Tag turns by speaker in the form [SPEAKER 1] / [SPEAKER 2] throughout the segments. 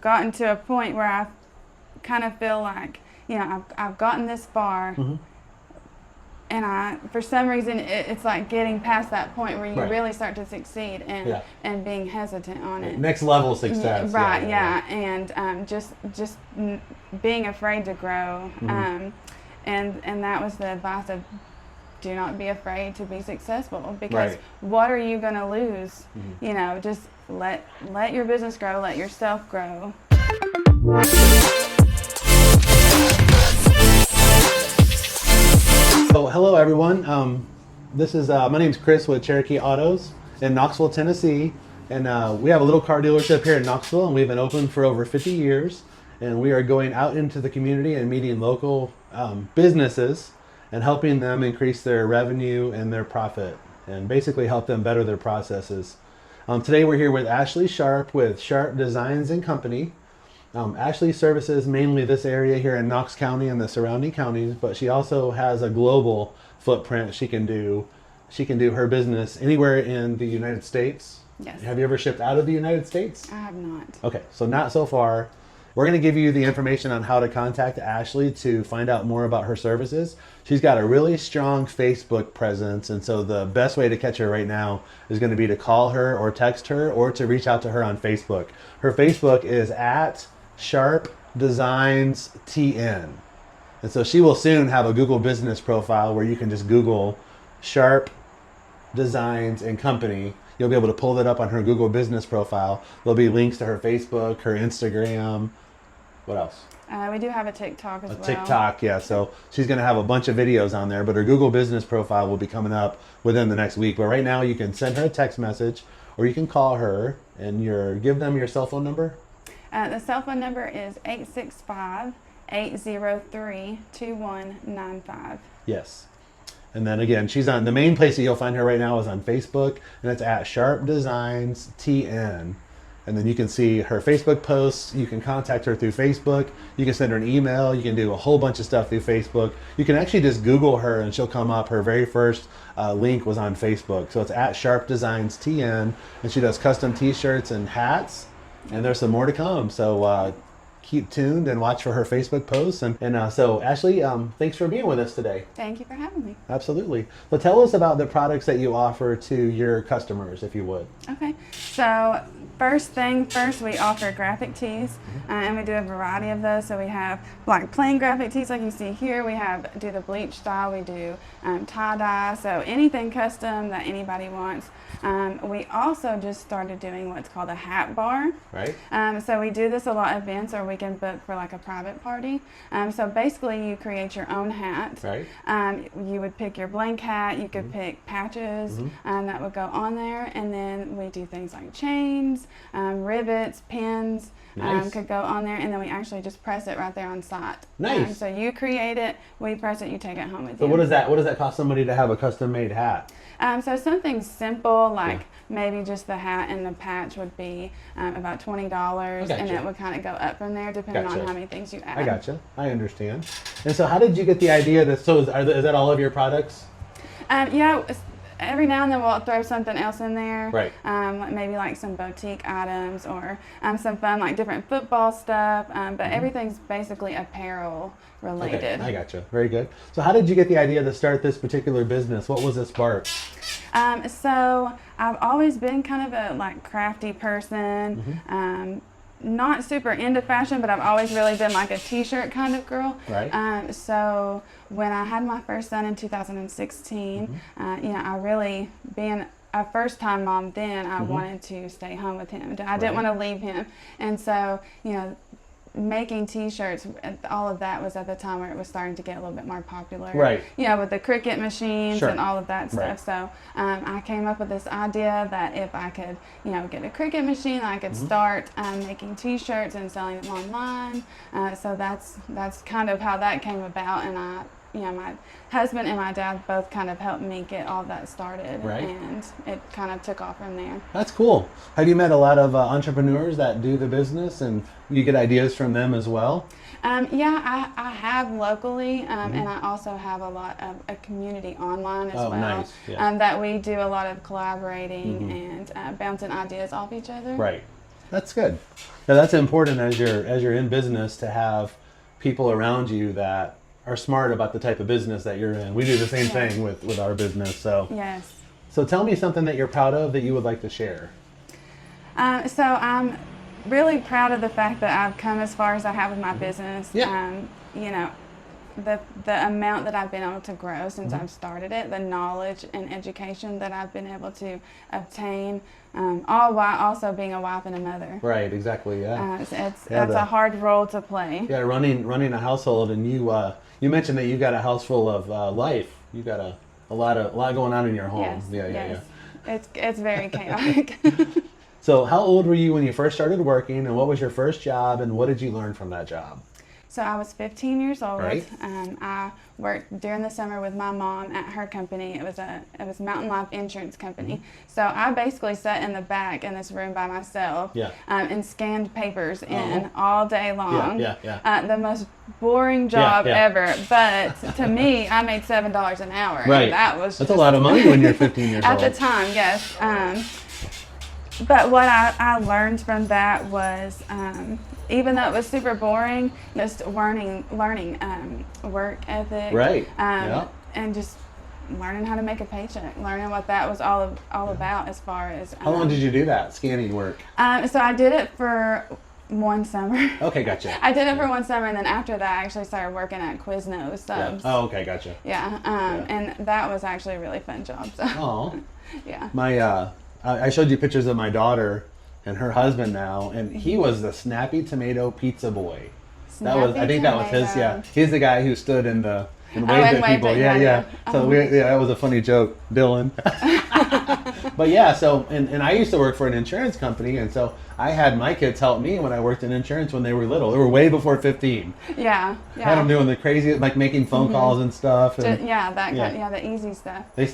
[SPEAKER 1] gotten to a point where I kind of feel like, I've gotten this far, and for some reason, it's like getting past that point where you really start to succeed and being hesitant on it.
[SPEAKER 2] Next level success.
[SPEAKER 1] Right, and just being afraid to grow. And that was the advice of, do not be afraid to be successful, because what are you going to lose? Just let your business grow, let yourself grow.
[SPEAKER 2] So, hello everyone. This is my name's Chris with Cherokee Autos in Knoxville, Tennessee, and we have a little car dealership here in Knoxville, and we've been open for over 50 years. And we are going out into the community and meeting local businesses and helping them increase their revenue and their profit, and basically help them better their processes. Today we're here with Ashlea Sharp with Sharp Designs and Company. Ashlea services mainly this area here in Knox County and the surrounding counties, but she also has a global footprint. She can do her business anywhere in the United States.
[SPEAKER 1] Yes.
[SPEAKER 2] Have you ever shipped out of the United States?
[SPEAKER 1] I have not.
[SPEAKER 2] Okay, so not so far. We're going to give you the information on how to contact Ashlea to find out more about her services. She's got a really strong Facebook presence, and so the best way to catch her right now is going to be to call her or text her or to reach out to her on Facebook. Her Facebook is at Sharp Designs TN. And so she will soon have a Google business profile where you can just Google Sharp Designs and Company. You'll be able to pull that up on her Google business profile. There'll be links to her Facebook, her Instagram. What else?
[SPEAKER 1] We do have a TikTok as well.
[SPEAKER 2] A TikTok, yeah. So she's going to have a bunch of videos on there, but her Google business profile will be coming up within the next week. But right now you can send her a text message or you can call her and give them your cell phone number.
[SPEAKER 1] The cell phone number is 865-803-2195.
[SPEAKER 2] Yes. And then again, she's on the main place that you'll find her right now is on Facebook, and it's at Sharp Designs TN. And then you can see her Facebook posts. You can contact her through Facebook. You can send her an email. You can do a whole bunch of stuff through Facebook. You can actually just Google her and she'll come up. Her very first link was on Facebook. So it's at Sharp Designs TN, and she does custom t-shirts and hats. And there's some more to come. So keep tuned and watch for her Facebook posts. And so Ashlea, thanks for being with us today.
[SPEAKER 1] Thank you for having me.
[SPEAKER 2] Absolutely. So tell us about the products that you offer to your customers, if you would.
[SPEAKER 1] Okay. So first, we offer graphic tees, and we do a variety of those. So we have like plain graphic tees like you see here. We do the bleach style. We do tie-dye. So anything custom that anybody wants. We also just started doing what's called a hat bar.
[SPEAKER 2] Right.
[SPEAKER 1] So we do this a lot of events, or we can book for like a private party. So basically you create your own hat.
[SPEAKER 2] Right.
[SPEAKER 1] You would pick your blank hat. You could pick patches that would go on there, and then we do things like chains, rivets, pins.
[SPEAKER 2] Nice.
[SPEAKER 1] Could go on there, and then we actually just press it right there on site.
[SPEAKER 2] Nice.
[SPEAKER 1] So you create it, we press it, you take it home with you.
[SPEAKER 2] So what does that cost somebody to have a custom made hat?
[SPEAKER 1] So something simple like maybe just the hat and the patch would be about $20, and it would kind of go up from there depending on how many things you add.
[SPEAKER 2] I gotcha. I understand. And so how did you get the idea is that all of your products?
[SPEAKER 1] Yeah. Every now and then we'll throw something else in there.
[SPEAKER 2] Right.
[SPEAKER 1] Maybe like some boutique items or some fun like different football stuff. But everything's basically apparel related.
[SPEAKER 2] Okay, I gotcha. Very good. So how did you get the idea to start this particular business? What was the spark?
[SPEAKER 1] So I've always been kind of a like crafty person. Not super into fashion, but I've always really been like a t-shirt kind of girl.
[SPEAKER 2] Right.
[SPEAKER 1] So when I had my first son in 2016, I really, being a first-time mom then, I wanted to stay home with him. I didn't want to leave him. And so, making t-shirts, all of that was at the time where it was starting to get a little bit more popular.
[SPEAKER 2] Right.
[SPEAKER 1] With the Cricut machines and all of that stuff. Right. So I came up with this idea that if I could, get a Cricut machine, I could start making t-shirts and selling them online. So that's kind of how that came about, and my husband and my dad both kind of helped me get all that started, and it kind of took off from there.
[SPEAKER 2] That's cool. Have you met a lot of entrepreneurs that do the business, and you get ideas from them as well?
[SPEAKER 1] Yeah, I have locally, and I also have a lot of a community online as well.
[SPEAKER 2] Nice. Yeah.
[SPEAKER 1] That we do a lot of collaborating and bouncing ideas off each other.
[SPEAKER 2] Right. That's good. Now, that's important as you're in business to have people around you that are smart about the type of business that you're in. We do the same thing with our business. So
[SPEAKER 1] Yes.
[SPEAKER 2] So tell me something that you're proud of that you would like to share.
[SPEAKER 1] So I'm really proud of the fact that I've come as far as I have with my business.
[SPEAKER 2] Yeah.
[SPEAKER 1] You know, the amount that I've been able to grow since I've started it, the knowledge and education that I've been able to obtain, all while also being a wife and a mother.
[SPEAKER 2] Right, exactly, yeah.
[SPEAKER 1] That's a hard role to play.
[SPEAKER 2] Yeah, running a household, and you mentioned that you got a house full of life. You got a lot going on in your home.
[SPEAKER 1] Yes,
[SPEAKER 2] Yeah.
[SPEAKER 1] It's very chaotic.
[SPEAKER 2] So how old were you when you first started working, and what was your first job, and what did you learn from that job?
[SPEAKER 1] So I was 15 years old.
[SPEAKER 2] Right.
[SPEAKER 1] I worked during the summer with my mom at her company. It was Mountain Life Insurance Company. So I basically sat in the back in this room by myself and scanned papers in all day long.
[SPEAKER 2] Yeah.
[SPEAKER 1] The most boring job ever. But to me, I made $7 an hour.
[SPEAKER 2] Right.
[SPEAKER 1] And
[SPEAKER 2] that's a lot of money when you're 15 years
[SPEAKER 1] old.
[SPEAKER 2] old.
[SPEAKER 1] At the time, yes. But what I learned from that was, even though it was super boring, just learning work ethic,
[SPEAKER 2] right?
[SPEAKER 1] And just learning how to make a paycheck, learning what that was all about as far as.
[SPEAKER 2] How long did you do that scanning work?
[SPEAKER 1] So I did it for one summer.
[SPEAKER 2] Okay, gotcha.
[SPEAKER 1] I did it for one summer, and then after that, I actually started working at Quiznos subs.
[SPEAKER 2] Oh, okay, gotcha.
[SPEAKER 1] And that was actually a really fun job. So.
[SPEAKER 2] Oh.
[SPEAKER 1] Yeah.
[SPEAKER 2] I showed you pictures of my daughter and her husband now, and he was the snappy tomato pizza boy. I think that was his. Yeah, he's the guy who stood and waved at people. Yeah. So that was a funny joke, Dylan. But yeah, so and I used to work for an insurance company, and so I had my kids help me when I worked in insurance when they were little. They were way before 15.
[SPEAKER 1] Yeah.
[SPEAKER 2] I had them doing the crazy, like making phone calls and stuff. And,
[SPEAKER 1] the easy stuff.
[SPEAKER 2] They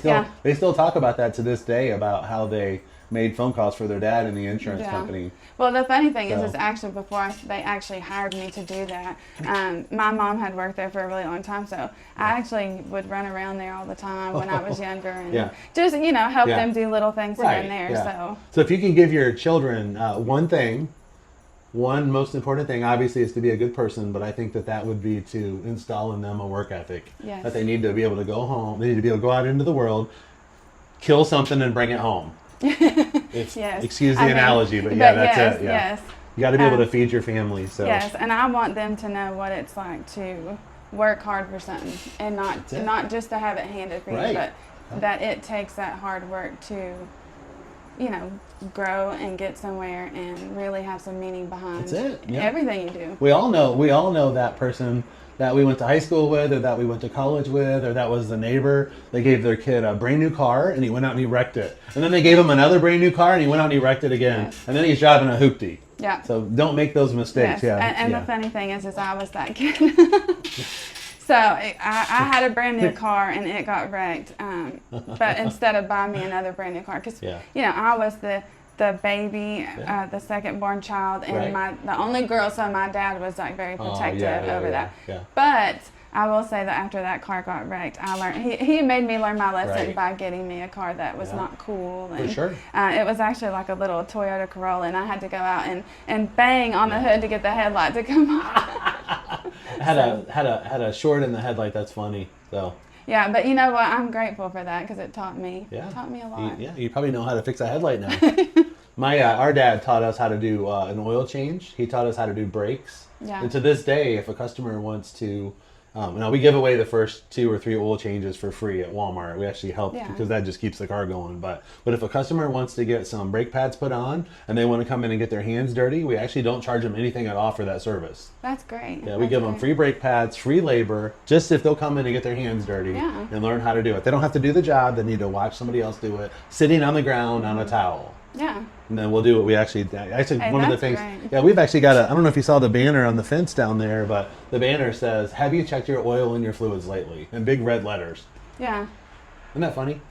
[SPEAKER 2] still talk about that to this day, about how they made phone calls for their dad in the insurance company.
[SPEAKER 1] Well, the funny thing is actually before they actually hired me to do that, my mom had worked there for a really long time, so I actually would run around there all the time when I was younger and just, help them do little things here and there.
[SPEAKER 2] So if you can give your children one most important thing, obviously, is to be a good person, but I think that would be to install in them a work ethic.
[SPEAKER 1] Yes.
[SPEAKER 2] That they need to be able to go home, they need to be able to go out into the world, kill something and bring it home. Excuse the analogy, but that's it. Yeah.
[SPEAKER 1] Yes.
[SPEAKER 2] You got to be able to feed your family. So.
[SPEAKER 1] Yes, and I want them to know what it's like to work hard for something, and not just to have it handed for you, but that it takes that hard work to, grow and get somewhere and really have some meaning behind everything you do.
[SPEAKER 2] We all know that person that we went to high school with, or that we went to college with, or that was the neighbor. They gave their kid a brand new car and he went out and he wrecked it. And then they gave him another brand new car and he went out and he wrecked it again. Yes. And then he's driving a hoopty.
[SPEAKER 1] Yeah.
[SPEAKER 2] So don't make those mistakes.
[SPEAKER 1] Yes. And the funny thing is I was that kid. So I had a brand new car and it got wrecked. But instead of buying me another brand new car, because I was the baby, the second born child, and the only girl, so my dad was like very protective over that. Yeah. But I will say that after that car got wrecked, I learned he made me learn my lesson by getting me a car that was not cool. And,
[SPEAKER 2] for sure.
[SPEAKER 1] It was actually like a little Toyota Corolla, and I had to go out and bang on the hood to get the headlight to come on.
[SPEAKER 2] had a short in the headlight. That's funny. So.
[SPEAKER 1] Yeah, but you know what? I'm grateful for that because it taught me. It taught me a lot.
[SPEAKER 2] You probably know how to fix a headlight now. Our dad taught us how to do an oil change. He taught us how to do brakes. Yeah. And to this day, if a customer wants to, now we give away the first 2 or 3 oil changes for free at Walmart. We actually help because that just keeps the car going. But if a customer wants to get some brake pads put on and they want to come in and get their hands dirty, we actually don't charge them anything at all for that service.
[SPEAKER 1] That's great.
[SPEAKER 2] Yeah, we give them free brake pads, free labor, just if they'll come in and get their hands dirty and learn how to do it. They don't have to do the job. They need to watch somebody else do it, sitting on the ground on a towel.
[SPEAKER 1] Yeah.
[SPEAKER 2] And then we'll do what we actually one of the things.
[SPEAKER 1] Great.
[SPEAKER 2] Yeah, we've actually got I don't know if you saw the banner on the fence down there, but the banner says, "Have you checked your oil and your fluids lately?" in big red letters.
[SPEAKER 1] Yeah.
[SPEAKER 2] Isn't that funny?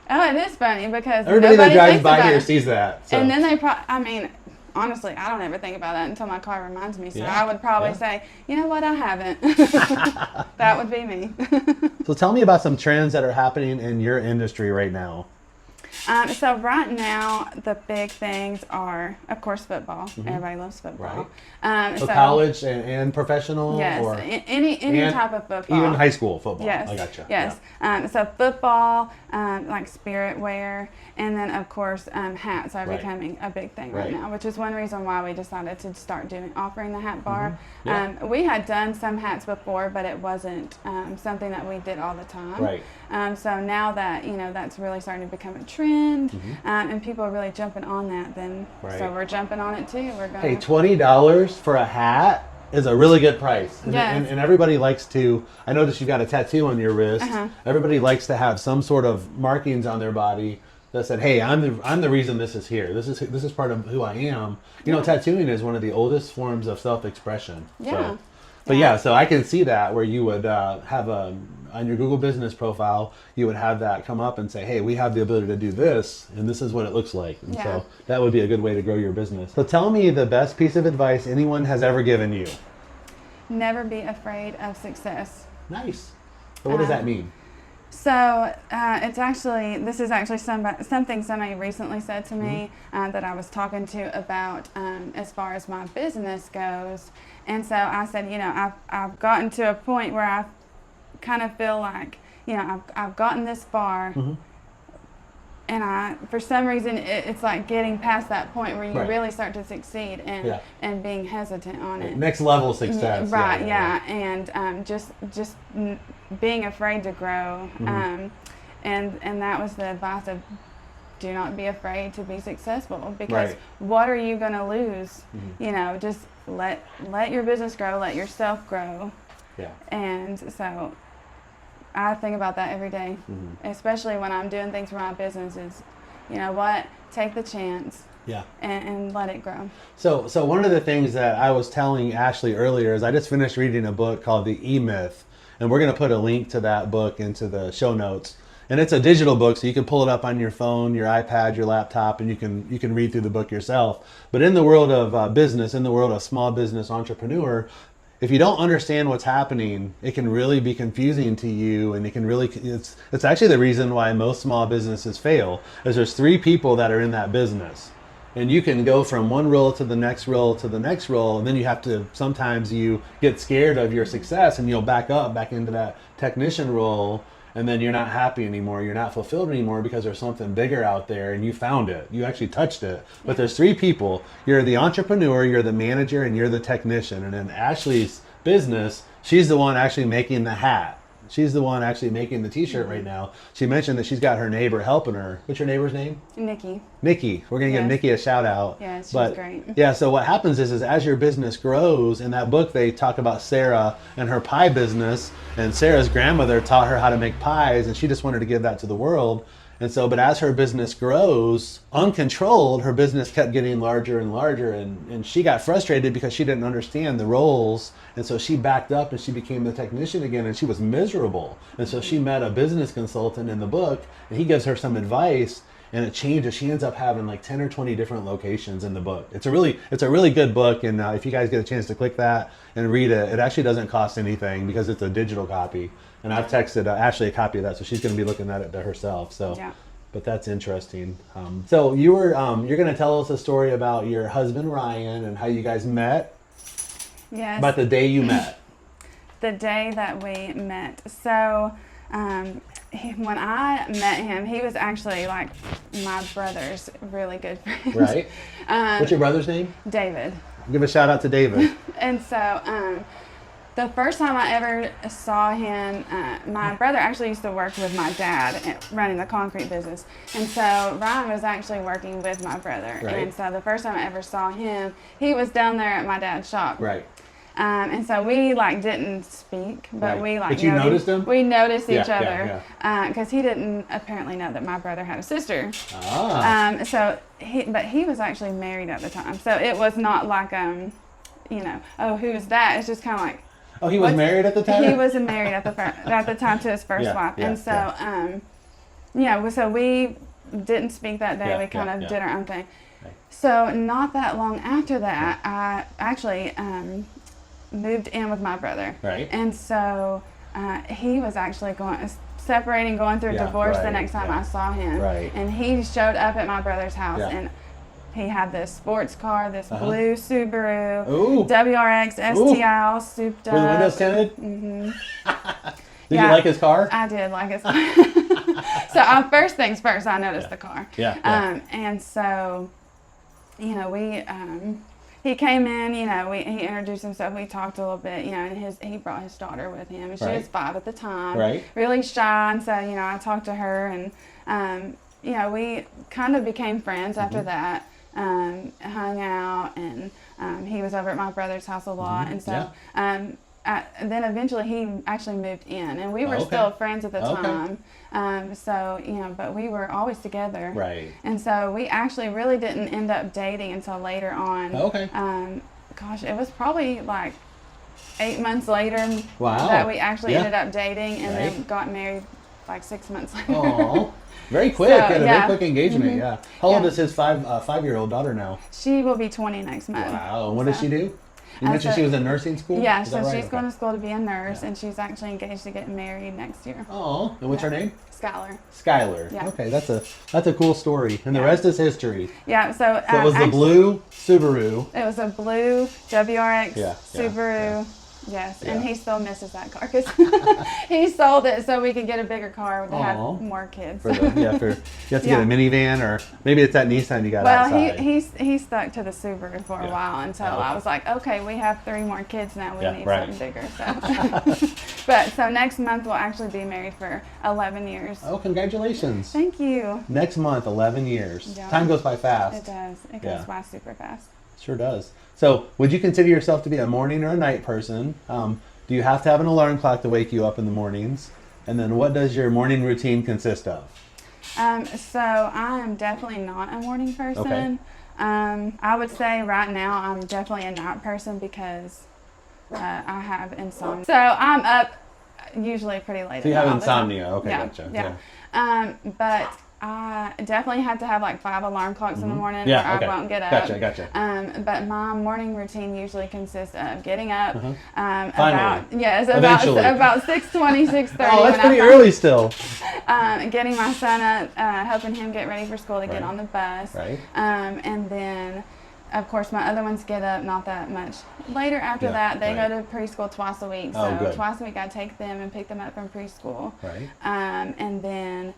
[SPEAKER 1] Oh, it is funny because
[SPEAKER 2] everybody that drives by here sees that. So.
[SPEAKER 1] And then honestly, I don't ever think about that until my car reminds me. So I would probably say, you know what, I haven't. That would be me.
[SPEAKER 2] So tell me about some trends that are happening in your industry right now.
[SPEAKER 1] So right now, the big things are, of course, football. Everybody loves football.
[SPEAKER 2] Right. So college and professional?
[SPEAKER 1] Yes,
[SPEAKER 2] or
[SPEAKER 1] any type of football.
[SPEAKER 2] Even high school football?
[SPEAKER 1] Yes.
[SPEAKER 2] I gotcha.
[SPEAKER 1] Yes. Yeah. So football, like spirit wear, and then, of course, hats are becoming a big thing right now, which is one reason why we decided to start offering the hat bar. We had done some hats before, but it wasn't something that we did all the time.
[SPEAKER 2] Right.
[SPEAKER 1] So now that, that's really starting to become a trend, and people are really jumping on that, then so we're jumping on it too. We're going.
[SPEAKER 2] Hey, $20 for a hat is a really good price. And everybody likes to, I noticed you've got a tattoo on your wrist. Everybody likes to have some sort of markings on their body that said, hey, I'm the reason this is here. This is part of who I am. Tattooing is one of the oldest forms of self-expression.
[SPEAKER 1] Yeah.
[SPEAKER 2] So I can see that where you would have on your Google business profile, you would have that come up and say, hey, we have the ability to do this, and this is what it looks like. And so that would be a good way to grow your business. So tell me the best piece of advice anyone has ever given you.
[SPEAKER 1] Never be afraid of success.
[SPEAKER 2] Nice. So what does that mean?
[SPEAKER 1] So this is actually something somebody recently said to me that I was talking to about as far as my business goes. And so I said, I've gotten to a point where I kind of feel like, I've gotten this far, and for some reason, it's like getting past that point where you really start to succeed and being hesitant on it.
[SPEAKER 2] Next level success.
[SPEAKER 1] Right, and just being afraid to grow. And that was the advice of, do not be afraid to be successful, because what are you going to lose? Just let your business grow, let yourself grow. Yeah. And so I think about that every day, especially when I'm doing things for my business. Is, take the chance. Yeah. And let it grow. So
[SPEAKER 2] one of the things that I was telling Ashley earlier is I just finished reading a book called The E-Myth, and we're going to put a link to that book into the show notes. And it's a digital book, so you can pull it up on your phone, your iPad, your laptop, and you can read through the book yourself. But in the world of business, in the world of small business entrepreneur, if you don't understand what's happening, it can really be confusing to you, and it's actually the reason why most small businesses fail, is there's 3 people that are in that business. And you can go from one role to the next role to the next role, and then sometimes you get scared of your success and you'll back into that technician role, and then you're not happy anymore, you're not fulfilled anymore because there's something bigger out there and you found it, you actually touched it. But there's 3 people. You're the entrepreneur, you're the manager, and you're the technician. And in Ashley's business, she's the one actually making the hat. She's the one actually making the t-shirt right now. She mentioned that she's got her neighbor helping her. What's your neighbor's name?
[SPEAKER 1] Nikki.
[SPEAKER 2] Nikki. We're going to give Nikki a shout out.
[SPEAKER 1] Yeah, she's great.
[SPEAKER 2] Yeah, so what happens is as your business grows, in that book they talk about Sarah and her pie business, and Sarah's grandmother taught her how to make pies, and she just wanted to give that to the world. And so, but as her business grows, uncontrolled, her business kept getting larger and larger, and she got frustrated because she didn't understand the roles. And so she backed up and she became the technician again, and she was miserable. And so she met a business consultant in the book, and he gives her some advice, and it changes. She ends up having like 10 or 20 different locations in the book. It's a really good book, and if you guys get a chance to click that and read it, it actually doesn't cost anything because it's a digital copy. And I've texted Ashley a copy of that, so she's going to be looking at it herself. So, but that's interesting. So you're going to tell us a story about your husband Ryan and how you guys met.
[SPEAKER 1] Yes.
[SPEAKER 2] About the day you met.
[SPEAKER 1] The day that we met. So when I met him, he was actually like my brother's really good friend.
[SPEAKER 2] Right. What's your brother's name?
[SPEAKER 1] David.
[SPEAKER 2] Give a shout out to David.
[SPEAKER 1] And so the first time I ever saw him, my brother actually used to work with my dad running the concrete business. And so Ryan was actually working with my brother. Right. And so the first time I ever saw him, he was down there at my dad's shop. Right. And so we didn't speak, but we
[SPEAKER 2] But you noticed him?
[SPEAKER 1] We noticed each other because he didn't apparently know that my brother had a sister. Ah. But he was actually married at the time, so it was not like oh, who's that? It's just kind of like.
[SPEAKER 2] Oh, he was married at the time?
[SPEAKER 1] He was married at the time to his first wife, and so so we didn't speak that day. We kind of did our own thing. Right. So not that long after that, I actually moved in with my brother. Right. And so he was actually separating, going through a divorce the next time I saw him.
[SPEAKER 2] Right.
[SPEAKER 1] And he showed up at my brother's house,
[SPEAKER 2] Yeah.
[SPEAKER 1] and he had this sports car, this blue Subaru,
[SPEAKER 2] Ooh.
[SPEAKER 1] WRX STI, all souped up.
[SPEAKER 2] Were the windows tinted?
[SPEAKER 1] Mm-hmm.
[SPEAKER 2] Did you like his car?
[SPEAKER 1] I did like his car. So first things first, I noticed the car.
[SPEAKER 2] Yeah.
[SPEAKER 1] And so, you know, he came in, you know, he introduced himself, we talked a little bit, you know, and he brought his daughter with him, and she was 5 at the time.
[SPEAKER 2] Right.
[SPEAKER 1] Really shy, and so, you know, I talked to her, and, you know, we kind of became friends after that, hung out, and he was over at my brother's house a lot, and so, then eventually he actually moved in, and we were still friends at the time. So, you know, but we were always together.
[SPEAKER 2] Right.
[SPEAKER 1] And so we actually really didn't end up dating until later on.
[SPEAKER 2] Okay.
[SPEAKER 1] Gosh, it was probably like 8 months later that we actually ended up dating, and then got married like 6 months later.
[SPEAKER 2] Oh, very quick.
[SPEAKER 1] So,
[SPEAKER 2] Had a very quick engagement. Yeah. How old is his 5-year-old daughter now?
[SPEAKER 1] She will be 20 next month.
[SPEAKER 2] Wow. And what does she do? You mentioned she was in nursing school?
[SPEAKER 1] Yeah, so she's going to school to be a nurse, and she's actually engaged to get married next year.
[SPEAKER 2] Oh, and what's her name?
[SPEAKER 1] Skylar.
[SPEAKER 2] Skylar.
[SPEAKER 1] Yeah.
[SPEAKER 2] Okay, that's a cool story, and the rest is history.
[SPEAKER 1] Yeah, so
[SPEAKER 2] it was the blue Subaru.
[SPEAKER 1] It was a blue WRX Subaru.
[SPEAKER 2] Yeah.
[SPEAKER 1] Yes, and he still misses that car because he sold it so we could get a bigger car to have more kids.
[SPEAKER 2] You have to get a minivan, or maybe it's that Nissan you got outside.
[SPEAKER 1] Well, he stuck to the Subaru for a while until I was like, okay, we have 3 more kids now. We need something bigger. So, so next month we'll actually be married for 11 years.
[SPEAKER 2] Oh, congratulations!
[SPEAKER 1] Thank you.
[SPEAKER 2] Next month, 11 years.
[SPEAKER 1] Yeah.
[SPEAKER 2] Time goes by fast.
[SPEAKER 1] It does. It goes by super fast.
[SPEAKER 2] Sure does. So, would you consider yourself to be a morning or a night person? Do you have to have an alarm clock to wake you up in the mornings? And then, what does your morning routine consist of?
[SPEAKER 1] So, I am definitely not a morning person. I would say right now I'm definitely a night person because I have insomnia. So, I'm up usually pretty late.
[SPEAKER 2] So you have insomnia. Okay,
[SPEAKER 1] gotcha.
[SPEAKER 2] Yeah.
[SPEAKER 1] But I definitely have to have like 5 alarm clocks in the morning or I won't get up.
[SPEAKER 2] Gotcha.
[SPEAKER 1] But my morning routine usually consists of getting up
[SPEAKER 2] about
[SPEAKER 1] 6:20, 6:30.
[SPEAKER 2] Oh, that's pretty early still.
[SPEAKER 1] Getting my son up, helping him get ready for school to get on the bus.
[SPEAKER 2] Right.
[SPEAKER 1] And then, of course, my other ones get up not that much later after that. They go to preschool twice a week. So twice a week I take them and pick them up from preschool.
[SPEAKER 2] Right.
[SPEAKER 1] And then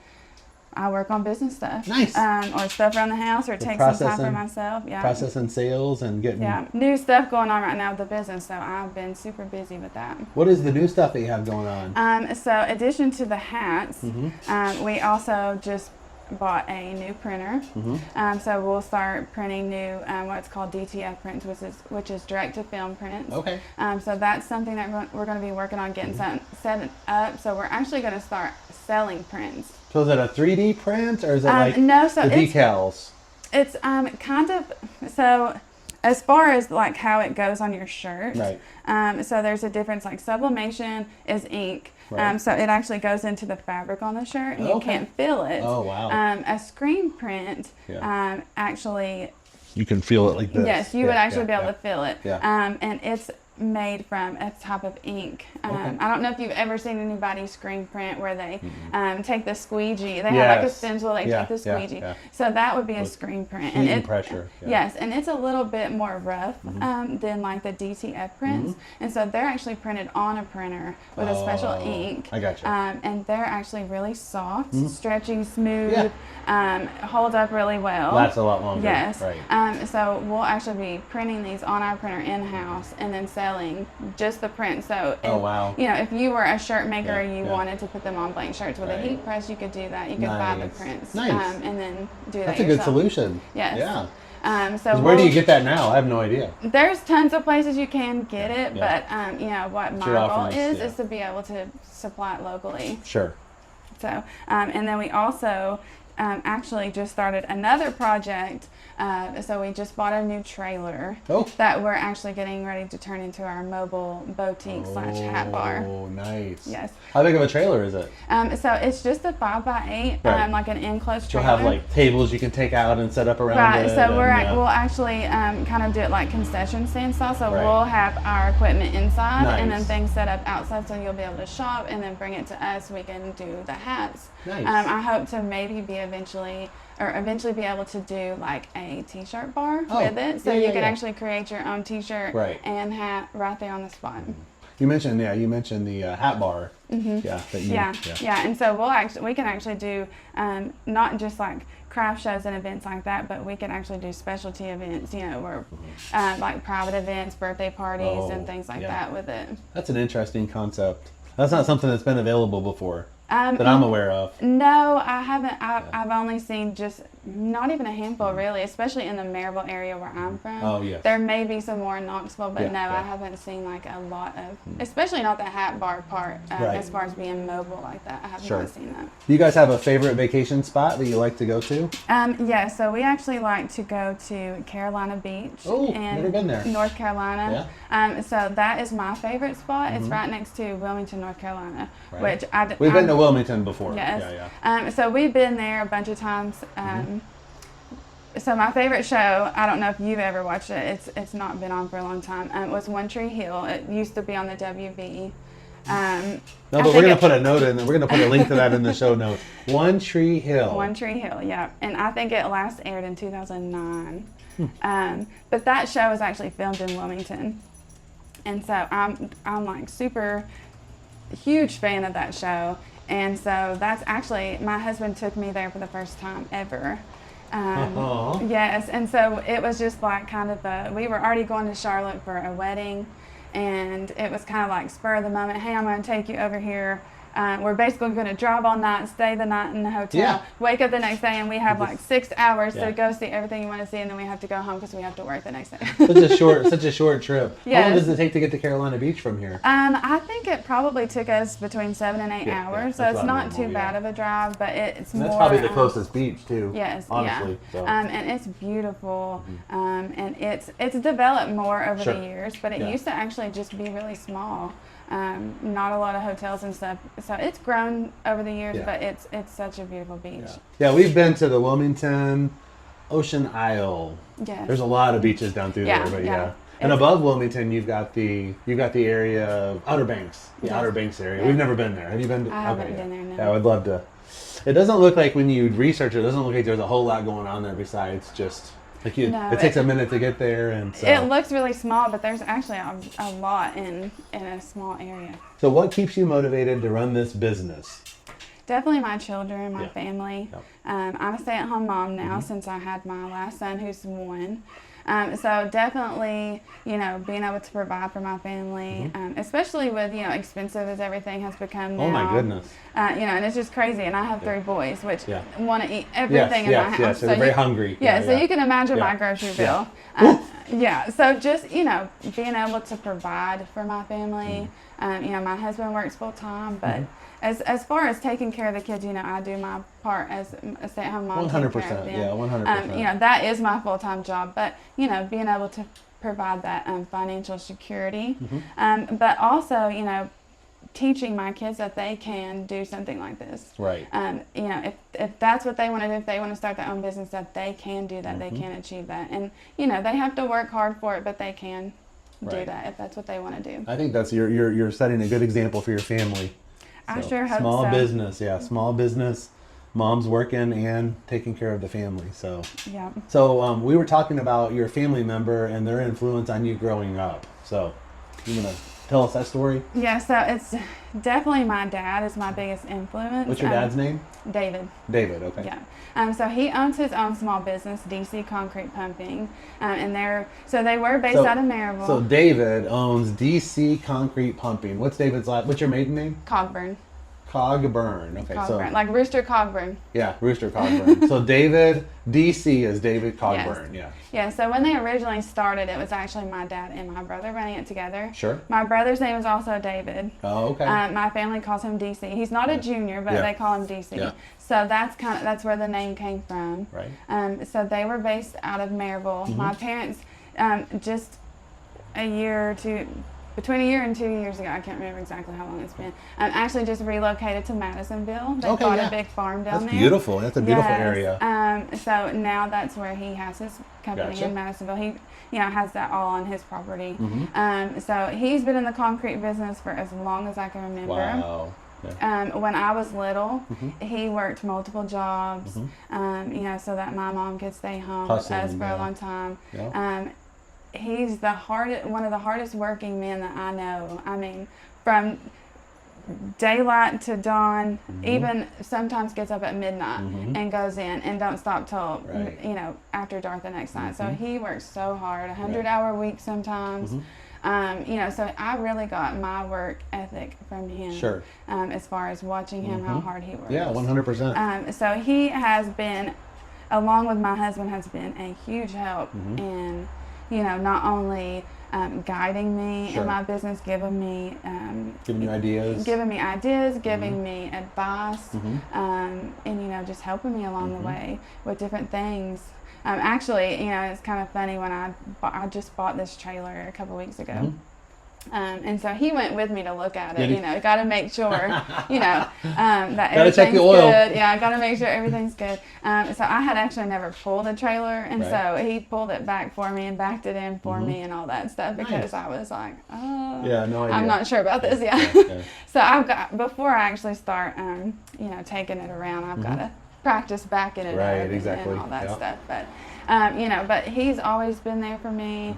[SPEAKER 1] I work on business stuff.
[SPEAKER 2] Nice.
[SPEAKER 1] Or stuff around the house, or take some time for myself. Yeah.
[SPEAKER 2] Processing sales and getting...
[SPEAKER 1] Yeah. New stuff going on right now with the business, so I've been super busy with that.
[SPEAKER 2] What is the new stuff that you have going on?
[SPEAKER 1] So in addition to the hats, we also just bought a new printer. So we'll start printing new what's called DTF prints, which is direct to film prints.
[SPEAKER 2] Okay.
[SPEAKER 1] So that's something that we're going to be working on getting set up. So we're actually going to start selling prints.
[SPEAKER 2] So is it a 3D print, or is it like
[SPEAKER 1] no, so
[SPEAKER 2] the decals?
[SPEAKER 1] It's kind of, so as far as like how it goes on your shirt.
[SPEAKER 2] Right.
[SPEAKER 1] So there's a difference, like sublimation is ink.
[SPEAKER 2] Right.
[SPEAKER 1] So it actually goes into the fabric on the shirt, and you can't feel it.
[SPEAKER 2] Oh, wow.
[SPEAKER 1] A screen print actually...
[SPEAKER 2] You can feel it like this.
[SPEAKER 1] Yes, you would actually be able to feel it.
[SPEAKER 2] Yeah.
[SPEAKER 1] And it's made from a type of ink. I don't know if you've ever seen anybody screen print where they take the squeegee. They have like a stencil, they take the squeegee. So that would be a screen print.
[SPEAKER 2] And it pressure.
[SPEAKER 1] Yes, and it's a little bit more rough than like the DTF prints. And so they're actually printed on a printer with a special ink.
[SPEAKER 2] I gotcha.
[SPEAKER 1] And they're actually really soft, stretchy, smooth, hold up really well.
[SPEAKER 2] Lasts a lot longer.
[SPEAKER 1] Yes.
[SPEAKER 2] Right.
[SPEAKER 1] So we'll actually be printing these on our printer in-house and then selling just the print. So if, you know, if you were a shirt maker and you wanted to put them on blank shirts with a heat press, you could do that. You could buy the prints and then do that
[SPEAKER 2] That's
[SPEAKER 1] yourself.
[SPEAKER 2] a good solution.
[SPEAKER 1] Yes.
[SPEAKER 2] Yeah.
[SPEAKER 1] So
[SPEAKER 2] where do you get that now? I have no idea.
[SPEAKER 1] There's tons of places you can get it, but you know what my goal is to be able to supply it locally.
[SPEAKER 2] Sure.
[SPEAKER 1] So and then we also actually just started another project. So we just bought a new trailer that we're actually getting ready to turn into our mobile boutique / hat bar.
[SPEAKER 2] Oh, nice.
[SPEAKER 1] Yes.
[SPEAKER 2] How big of a trailer is it?
[SPEAKER 1] So it's just a 5x8,
[SPEAKER 2] right.
[SPEAKER 1] Like an enclosed trailer.
[SPEAKER 2] You'll have like tables you can take out and set up around it.
[SPEAKER 1] So we'll actually kind of do it like concession stand style. So we'll have our equipment inside and then things set up outside, so you'll be able to shop and then bring it to us. We can do the hats.
[SPEAKER 2] Nice.
[SPEAKER 1] I hope to maybe be eventually be able to do like a t-shirt bar with it, so you can actually create your own t-shirt and hat right there on the spot.
[SPEAKER 2] You mentioned the hat bar.
[SPEAKER 1] And so we can actually do not just like craft shows and events like that, but we can actually do specialty events, where like private events, birthday parties, and things like that with it.
[SPEAKER 2] That's an interesting concept. That's not something that's been available before that I'm aware of.
[SPEAKER 1] No, I haven't. I've only seen just not even a handful, really, especially in the Maryville area where I'm from.
[SPEAKER 2] Oh, yes.
[SPEAKER 1] There may be some more in Knoxville, but I haven't seen like a lot of, especially not the hat bar part, as far as being mobile like that. I haven't really seen that.
[SPEAKER 2] Do you guys have a favorite vacation spot that you like to go to?
[SPEAKER 1] Yeah, so we actually like to go to Carolina Beach.
[SPEAKER 2] Oh, never been there.
[SPEAKER 1] North Carolina.
[SPEAKER 2] Yeah.
[SPEAKER 1] So that is my favorite spot. It's right next to Wilmington, North Carolina, which
[SPEAKER 2] we've been to Wilmington before.
[SPEAKER 1] Yes. So we've been there a bunch of times. So my favorite show, I don't know if you've ever watched it. It's not been on for a long time. Was One Tree Hill. It used to be on the WB.
[SPEAKER 2] No, but we're going to put a note in there. We're going to put a link to that in the show notes. One Tree Hill.
[SPEAKER 1] One Tree Hill, yeah. And I think it last aired in 2009. But that show was actually filmed in Wilmington. And so I'm like super huge fan of that show. And so that's actually, my husband took me there for the first time ever. Yes, and so it was just like kind of we were already going to Charlotte for a wedding, and it was kind of like spur of the moment. Hey, I'm going to take you over here. We're basically going to drive all night, stay the night in the hotel, wake up the next day, and we have like 6 hours to go see everything you want to see, and then we have to go home because we have to work the next day.
[SPEAKER 2] Such a short trip. Yes. How long does it take to get to Carolina Beach from here?
[SPEAKER 1] I think it probably took us between 7 and 8 hours, so it's not too bad of a drive, but it's more.
[SPEAKER 2] That's probably the closest beach too.
[SPEAKER 1] Yes,
[SPEAKER 2] honestly. So.
[SPEAKER 1] And it's beautiful, and it's developed more over the years, but it used to actually just be really small. Not a lot of hotels and stuff, so it's grown over the years, but it's such a beautiful beach.
[SPEAKER 2] Yeah, we've been to the Wilmington Ocean Isle.
[SPEAKER 1] Yes.
[SPEAKER 2] There's a lot of beaches down through there, but and above Wilmington, you've got the area of Outer Banks, Outer Banks area. We've never been there. Have you been?
[SPEAKER 1] I haven't been there. No.
[SPEAKER 2] Yeah, I would love to. It doesn't look like when you research it, it doesn't look like there's a whole lot going on there besides just. Like it takes a minute to get there, and so.
[SPEAKER 1] It looks really small, but there's actually a lot in a small area.
[SPEAKER 2] So what keeps you motivated to run this business?
[SPEAKER 1] Definitely my children, my family. Yep. I'm a stay-at-home mom now since I had my last son, who's 1. So definitely, being able to provide for my family, especially with, expensive as everything has become now.
[SPEAKER 2] Oh my goodness.
[SPEAKER 1] And it's just crazy. And I have 3 boys, which want to eat everything in my house.
[SPEAKER 2] Yes, so they're very hungry.
[SPEAKER 1] So you can imagine my grocery bill. So just, being able to provide for my family. My husband works full time, but as far as taking care of the kids, I do my part as a stay-at-home mom.
[SPEAKER 2] 100%, 100%.
[SPEAKER 1] That is my full-time job, but being able to provide that financial security, but also teaching my kids that they can do something like this.
[SPEAKER 2] Right.
[SPEAKER 1] If that's what they want to do, if they want to start their own business, that they can do that, they can achieve that, and they have to work hard for it, but they can do that if that's what they want to do.
[SPEAKER 2] I think that's you're setting a good example for your family.
[SPEAKER 1] I sure hope
[SPEAKER 2] small
[SPEAKER 1] so.
[SPEAKER 2] Small business, mom's working and taking care of the family. So
[SPEAKER 1] yeah.
[SPEAKER 2] So we were talking about your family member and their influence on you growing up. So you wanna tell us that story?
[SPEAKER 1] Yeah. So it's definitely my dad is my biggest influence.
[SPEAKER 2] What's your dad's name?
[SPEAKER 1] David.
[SPEAKER 2] David. Okay.
[SPEAKER 1] Yeah. So he owns his own small business, DC Concrete Pumping, and they were based out of Maryville.
[SPEAKER 2] So David owns DC Concrete Pumping. What's David's last? What's your maiden name?
[SPEAKER 1] Cogburn.
[SPEAKER 2] Cogburn. Okay,
[SPEAKER 1] Cogburn, like Rooster Cogburn.
[SPEAKER 2] Yeah, Rooster Cogburn. So David, DC is David Cogburn.
[SPEAKER 1] Yes.
[SPEAKER 2] Yeah.
[SPEAKER 1] Yeah, so when they originally started, it was actually my dad and my brother running it together.
[SPEAKER 2] Sure.
[SPEAKER 1] My brother's name is also David.
[SPEAKER 2] Oh, okay.
[SPEAKER 1] My family calls him DC. He's not a junior, but they call him DC.
[SPEAKER 2] Yeah.
[SPEAKER 1] So that's where the name came from.
[SPEAKER 2] Right.
[SPEAKER 1] So they were based out of Maryville. My parents, just a year or two, between a year and 2 years ago, I can't remember exactly how long it's been, actually just relocated to Madisonville. They bought a big farm down there.
[SPEAKER 2] That's beautiful. That's a beautiful area.
[SPEAKER 1] So now that's where he has his company in Madisonville. He, has that all on his property. So he's been in the concrete business for as long as I can remember.
[SPEAKER 2] Wow. Yeah.
[SPEAKER 1] When I was little, he worked multiple jobs, so that my mom could stay home with us for a long time.
[SPEAKER 2] Yeah.
[SPEAKER 1] He's one of the hardest working men that I know. I mean, from daylight to dawn, even sometimes gets up at midnight and goes in and don't stop till after dark the next night. So he works so hard, 100-hour week sometimes. So I really got my work ethic from him.
[SPEAKER 2] Sure.
[SPEAKER 1] As far as watching him, how hard he works.
[SPEAKER 2] Yeah, 100%.
[SPEAKER 1] So he has been, along with my husband, has been a huge help in, not only guiding me in my business, giving me
[SPEAKER 2] ideas,
[SPEAKER 1] giving me advice, and just helping me along the way with different things. Actually, it's kind of funny when I just bought this trailer a couple weeks ago. And so he went with me to look at it. Got to make sure, that everything's good. Yeah, I got to make sure everything's good. So I had actually never pulled a trailer, and so he pulled it back for me and backed it in for me and all that stuff because I was like, oh,
[SPEAKER 2] no idea.
[SPEAKER 1] I'm not sure about this. So before I actually start, taking it around, I've got to practice backing it up and all that stuff. But but he's always been there for me.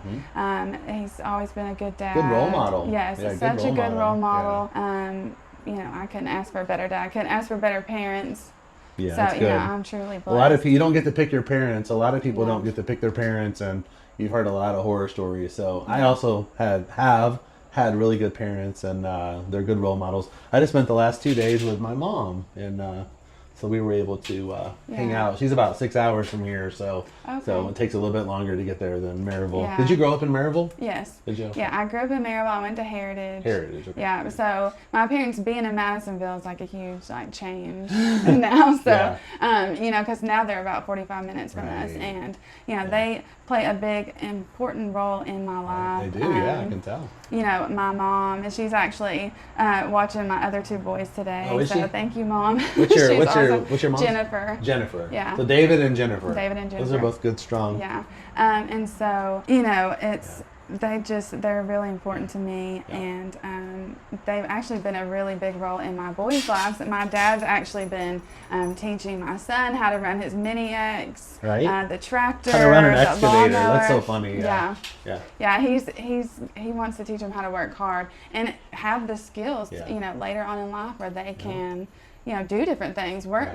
[SPEAKER 1] He's always been a good dad.
[SPEAKER 2] Good role model.
[SPEAKER 1] Yes, such a good role model. I couldn't ask for a better dad. I couldn't ask for better parents.
[SPEAKER 2] Yeah,
[SPEAKER 1] so,
[SPEAKER 2] that's good.
[SPEAKER 1] I'm truly blessed.
[SPEAKER 2] A lot of people, you don't get to pick your parents. A lot of people don't get to pick their parents, and you've heard a lot of horror stories. So I also have had really good parents, and they're good role models. I just spent the last 2 days with my mom, and so we were able to hang out. She's about 6 hours from here, so it takes a little bit longer to get there than Maryville.
[SPEAKER 1] Yeah.
[SPEAKER 2] Did you grow up in Maryville?
[SPEAKER 1] Yes.
[SPEAKER 2] Did you?
[SPEAKER 1] Yeah, I grew up in Maryville. I went to Heritage.
[SPEAKER 2] Heritage, okay.
[SPEAKER 1] Yeah, so my parents being in Madisonville is like a huge change now. So, because now they're about 45 minutes from us, and they play a big, important role in my life.
[SPEAKER 2] They do, I can tell.
[SPEAKER 1] My mom, and she's actually watching my other 2 boys today.
[SPEAKER 2] Oh, is
[SPEAKER 1] so
[SPEAKER 2] she?
[SPEAKER 1] thank you, Mom.
[SPEAKER 2] What's your mom?
[SPEAKER 1] Jennifer.
[SPEAKER 2] Jennifer.
[SPEAKER 1] Yeah.
[SPEAKER 2] So David and Jennifer.
[SPEAKER 1] David and Jennifer.
[SPEAKER 2] Those are both good, strong.
[SPEAKER 1] Yeah. And so, it's they're really important to me, and they've actually been a really big role in my boys' lives. My dad's actually been teaching my son how to run his Mini X, the tractor,
[SPEAKER 2] how to run an excavator.
[SPEAKER 1] Lawnmower.
[SPEAKER 2] That's so funny.
[SPEAKER 1] Yeah. He wants to teach them how to work hard and have the skills, later on in life where they can. Do different things, work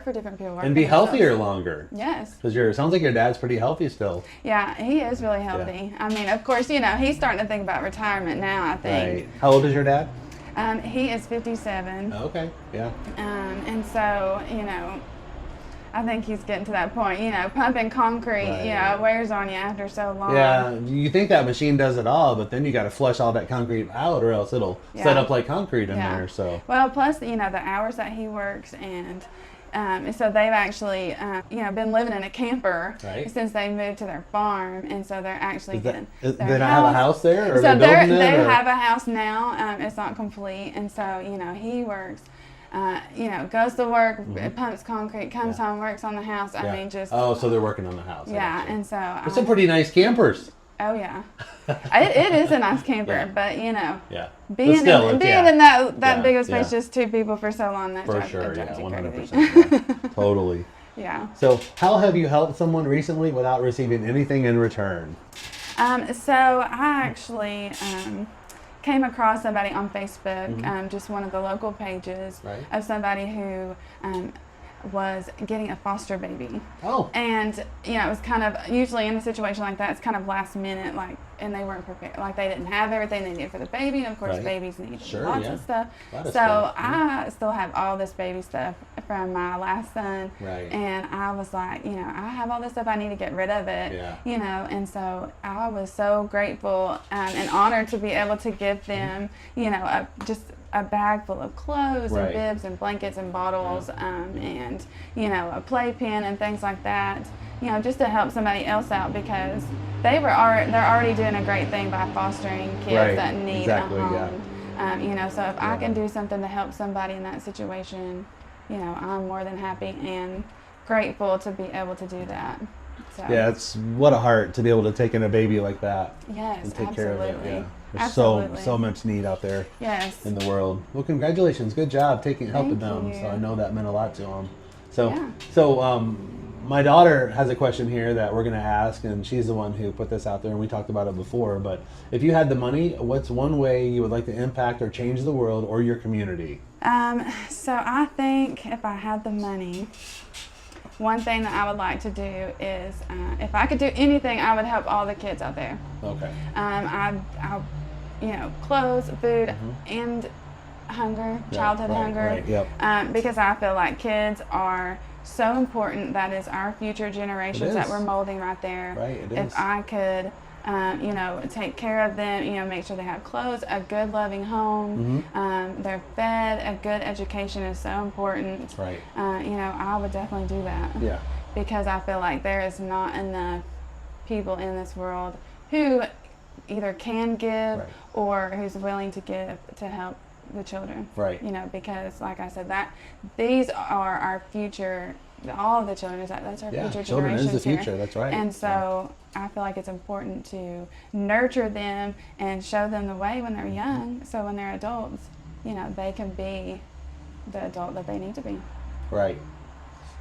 [SPEAKER 1] for different people.
[SPEAKER 2] And be healthier longer.
[SPEAKER 1] Yes.
[SPEAKER 2] Because it sounds like your dad's pretty healthy still.
[SPEAKER 1] Yeah, he is really healthy. I mean, of course, he's starting to think about retirement now, I think.
[SPEAKER 2] Right. How old is your dad?
[SPEAKER 1] He is 57.
[SPEAKER 2] Oh, okay, yeah.
[SPEAKER 1] And so, I think he's getting to that point, pumping concrete, wears on you after so long.
[SPEAKER 2] Yeah, you think that machine does it all, but then you got to flush all that concrete out, or else it'll set up like concrete in there. So
[SPEAKER 1] well, plus the hours that he works, and so they've actually been living in a camper since they moved to their farm, and so they're actually
[SPEAKER 2] they not have a house there, or
[SPEAKER 1] so
[SPEAKER 2] they
[SPEAKER 1] have a house now. It's not complete, and so he works. Goes to work, pumps concrete, comes home, works on the house. I mean, just...
[SPEAKER 2] Oh, so they're working on the house.
[SPEAKER 1] Yeah, and so...
[SPEAKER 2] There's some pretty nice campers.
[SPEAKER 1] Oh, yeah. it is a nice camper, but, being in that big of space, just 2 people for so long, that drives you crazy.
[SPEAKER 2] 100%. Totally.
[SPEAKER 1] Yeah.
[SPEAKER 2] So, how have you helped someone recently without receiving anything in return?
[SPEAKER 1] So, I actually... came across somebody on Facebook, just one of the local pages of somebody who was getting a foster baby.
[SPEAKER 2] Oh.
[SPEAKER 1] And, it was kind of, usually in a situation like that, it's kind of last minute, like, and they weren't prepared. Like they didn't have everything they needed for the baby, and of course babies need lots of stuff. So I still have all this baby stuff from my last son, and I was like, you know, I have all this stuff, I need to get rid of it, you know, and so I was so grateful and honored to be able to give them, you know, just a bag full of clothes and bibs and blankets and bottles, and, you know, a playpen and things like that, you know, just to help somebody else out, because they're already doing a great thing by fostering kids that need a home. You know, so if I can do something to help somebody in that situation, you know, I'm more than happy and grateful to be able to do that. So. Yeah,
[SPEAKER 2] it's what a heart to be able to take in a baby like that.
[SPEAKER 1] Yes,
[SPEAKER 2] and take care of it. Yeah. There's
[SPEAKER 1] absolutely.
[SPEAKER 2] so much need out there
[SPEAKER 1] yes.
[SPEAKER 2] in the world. Well, congratulations. Good job helping them. So I know that meant a lot to them. So my daughter has a question here that we're going to ask, and she's the one who put this out there, and we talked about it before, but if you had the money, what's one way you would like to impact or change the world or your community?
[SPEAKER 1] So I think if I had the money, one thing that I would like to do is, if I could do anything, I would help all the kids out there.
[SPEAKER 2] Okay.
[SPEAKER 1] I you know, clothes, food, and hunger, childhood hunger. Because I feel like kids are so important. That is our future generations that we're molding right there.
[SPEAKER 2] Right, it is.
[SPEAKER 1] If I could, you know, take care of them, you know, make sure they have clothes, a good loving home, they're fed, a good education is so important.
[SPEAKER 2] Right.
[SPEAKER 1] You know, I would definitely do that.
[SPEAKER 2] Yeah.
[SPEAKER 1] Because I feel like there is not enough people in this world who either can give or who's willing to give to help the children.
[SPEAKER 2] Right.
[SPEAKER 1] You know, because like I said, that these are our future. All of the children, that's our future
[SPEAKER 2] children
[SPEAKER 1] generations
[SPEAKER 2] is the future.
[SPEAKER 1] here.
[SPEAKER 2] That's right.
[SPEAKER 1] And so I feel like it's important to nurture them and show them the way when they're young, so when they're adults, you know, they can be the adult that they need to be.
[SPEAKER 2] Right.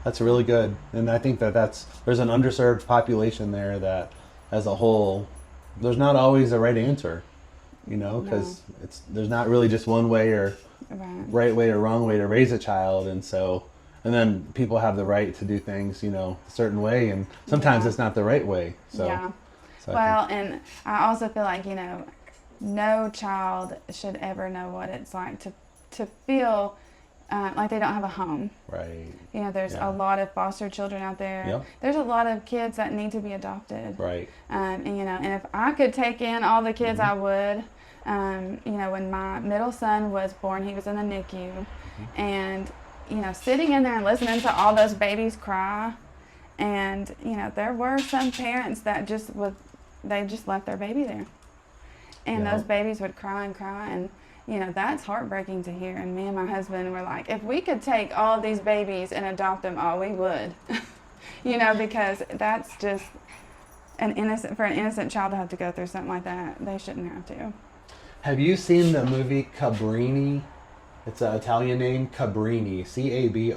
[SPEAKER 2] That's really good. And I think there's an underserved population there that, as a whole, there's not always a right answer, you know, because there's not really just one way or right way or wrong way to raise a child. And then people have the right to do things, you know, a certain way, and sometimes it's not the right way. So,
[SPEAKER 1] and I also feel like, you know, no child should ever know what it's like to feel like they don't have a home.
[SPEAKER 2] Right.
[SPEAKER 1] You know, there's a lot of foster children out there.
[SPEAKER 2] Yep.
[SPEAKER 1] There's a lot of kids that need to be adopted.
[SPEAKER 2] Right.
[SPEAKER 1] And you know, and if I could take in all the kids, I would. You know, when my middle son was born, he was in the NICU, and you know, sitting in there and listening to all those babies cry, and you know, there were some parents that just left their baby there, and those babies would cry and cry, and you know, that's heartbreaking to hear. And me and my husband were like, if we could take all these babies and adopt them all, we would. You know, because that's just for an innocent child to have to go through something like that. They shouldn't have to.
[SPEAKER 2] Have you seen the movie Cabrini? It's an Italian name, Cabrini, Cabrini.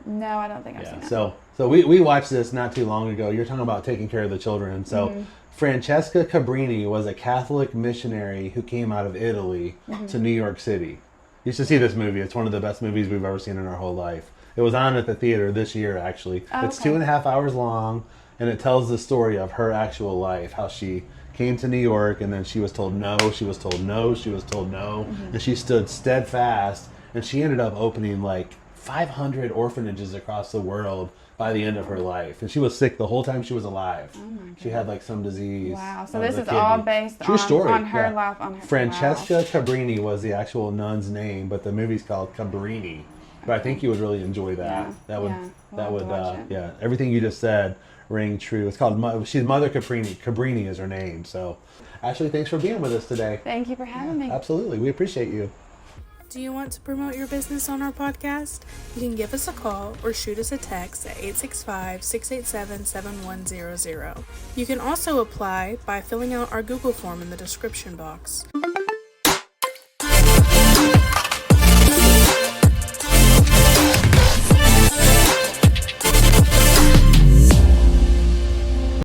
[SPEAKER 1] No, I don't think I've seen it.
[SPEAKER 2] So we watched this not too long ago. You're talking about taking care of the children. So Francesca Cabrini was a Catholic missionary who came out of Italy to New York City. You should see this movie. It's one of the best movies we've ever seen in our whole life. It was on at the theater this year, actually. It's 2.5 hours long, and it tells the story of her actual life, how she came to New York, and then she was told no, she was told no, she was told no, and she stood steadfast, and she ended up opening like 500 orphanages across the world by the end of her life. And she was sick the whole time she was alive. Oh my God. She had like some disease.
[SPEAKER 1] Wow, so this is all based
[SPEAKER 2] on
[SPEAKER 1] her life.
[SPEAKER 2] Francesca Cabrini was the actual nun's name, but the movie's called Cabrini. But I think you would really enjoy that. That would everything you just said ring true. It's called, she's Mother Cabrini. Cabrini is her name. So, Ashley, thanks for being with us today.
[SPEAKER 1] Thank you for having me.
[SPEAKER 2] Absolutely. We appreciate you.
[SPEAKER 3] Do you want to promote your business on our podcast? You can give us a call or shoot us a text at 865-687-7100. You can also apply by filling out our Google form in the description box.